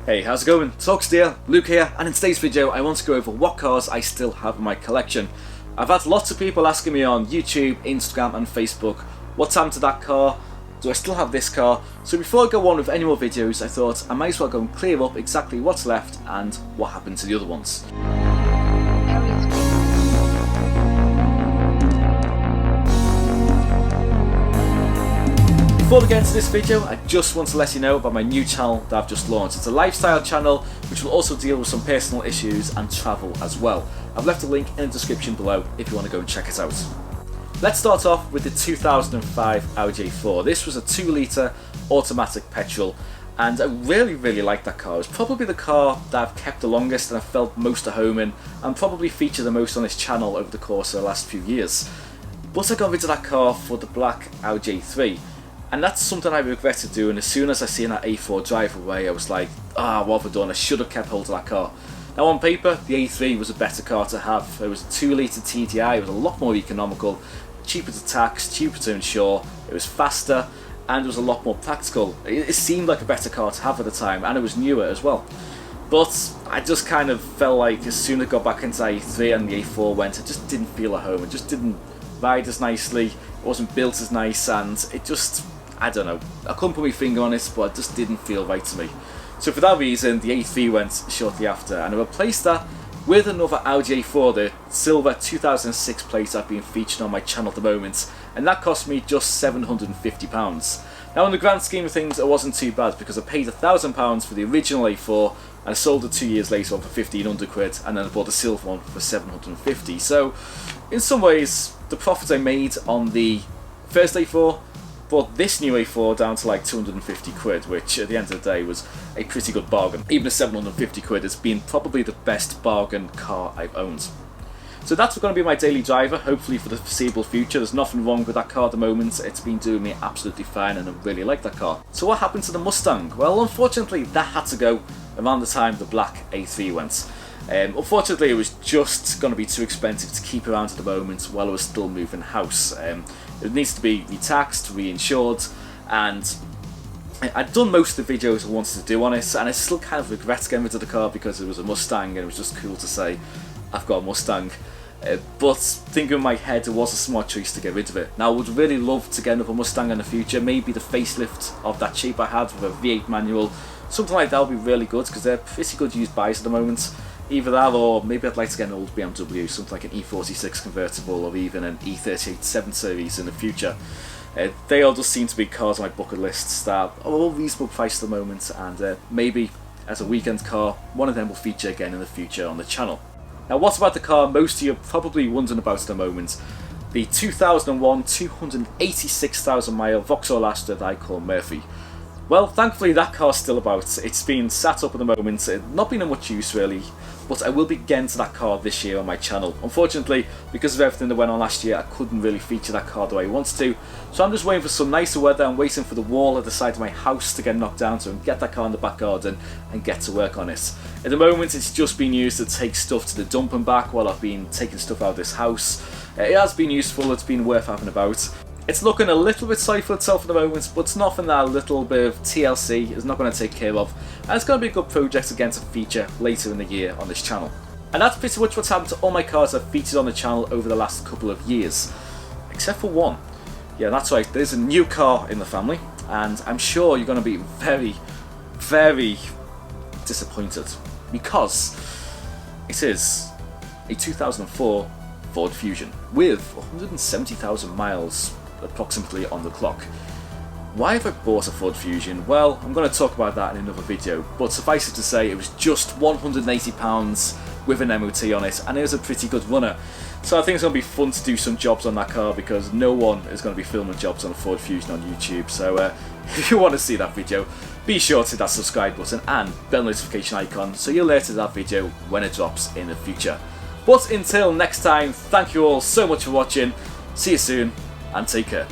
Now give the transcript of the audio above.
Hey, how's it going? Talks dear, Luke here, and in today's video I want to go over what cars I still have in my collection. I've had lots of people asking me on YouTube, Instagram and Facebook, what's happened to that car? Do I still have this car? So before I go on with any more videos, I thought I might as well go and clear up exactly what's left and what happened to the other ones. Aries Beats. Before we get into this video, I just want to let you know about my new channel that I've just launched. It's a lifestyle channel which will also deal with some personal issues and travel as well. I've left a link in the description below if you want to go and check it out. Let's start off with the 2005 Audi A4. This was a 2-litre automatic petrol and I really liked that car. It was probably the car that I've kept the longest and I've felt most at home in and probably featured the most on this channel over the course of the last few years. But I got rid of that car for the black Audi A3. And that's something I regretted doing. As soon as I seen that A4 drive away, I was like, what have I done? I should have kept hold of that car. Now on paper, the A3 was a better car to have. It was a 2-litre TDI, it was a lot more economical, cheaper to tax, cheaper to insure, it was faster, and it was a lot more practical. It seemed like a better car to have at the time, and it was newer as well. But I just kind of felt like as soon as I got back into A3 and the A4 went, I just didn't feel at home. It just didn't ride as nicely, it wasn't built as nice, and it just, I don't know, I couldn't put my finger on it, but it just didn't feel right to me. So for that reason, the A3 went shortly after, and I replaced that with another Audi A4, the silver 2006 plate I've been featured on my channel at the moment, and that cost me just £750. Now in the grand scheme of things, it wasn't too bad because I paid £1,000 for the original A4 and I sold it 2 years later on for 1,500 quid, and then I bought a silver one for 750. So in some ways, the profits I made on the first A4 brought this new A4 down to like 250 quid, which at the end of the day was a pretty good bargain. Even at 750 quid, it's been probably the best bargain car I've owned. So that's going to be my daily driver, hopefully for the foreseeable future. There's nothing wrong with that car at the moment, it's been doing me absolutely fine and I really like that car. So what happened to the Mustang? Well, unfortunately that had to go around the time the black A3 went. Unfortunately it was just going to be too expensive to keep around at the moment while I was still moving house. It needs to be re-taxed, reinsured, and I'd done most of the videos I wanted to do on it, and I still kind of regret getting rid of the car because it was a Mustang and it was just cool to say I've got a Mustang. But thinking in my head, it was a smart choice to get rid of it. Now I would really love to get another Mustang in the future, maybe the facelift of that shape I had with a V8 manual. Something like that would be really good because they're pretty good used buys at the moment. Either that or maybe I'd like to get an old BMW, something like an E46 convertible or even an E38 7 Series in the future. They all just seem to be cars on my bucket lists that are all reasonable price at the moment, and maybe as a weekend car, one of them will feature again in the future on the channel. Now what about the car most of you are probably wondering about at the moment? The 2001 286,000 mile Vauxhall Astra that I call Murphy. Well, thankfully that car's still about. It's been sat up at the moment, not been in much use really, but I will be getting to that car this year on my channel. Unfortunately, because of everything that went on last year, I couldn't really feature that car the way I wanted to, so I'm just waiting for some nicer weather. I'm waiting for the wall at the side of my house to get knocked down so I can get that car in the back garden and get to work on it. At the moment, it's just been used to take stuff to the dump and back while I've been taking stuff out of this house. It has been useful, it's been worth having about. It's looking a little bit sorry for itself at the moment, but it's nothing that a little bit of TLC is not going to take care of, and it's going to be a good project again to feature later in the year on this channel. And that's pretty much what's happened to all my cars I've featured on the channel over the last couple of years, except for one. Yeah, that's right, there's a new car in the family, and I'm sure you're going to be very disappointed, because it is a 2004 Ford Fusion with 170,000 miles approximately on the clock. Why have I bought a Ford Fusion? Well, I'm going to talk about that in another video, but suffice it to say it was just £180 with an MOT on it, and it was a pretty good runner. So I think it's going to be fun to do some jobs on that car because no one is going to be filming jobs on a Ford Fusion on YouTube. So if you want to see that video, be sure to hit that subscribe button and bell notification icon so you're alerted to that video when it drops in the future. But until next time, thank you all so much for watching, see you soon, and take care.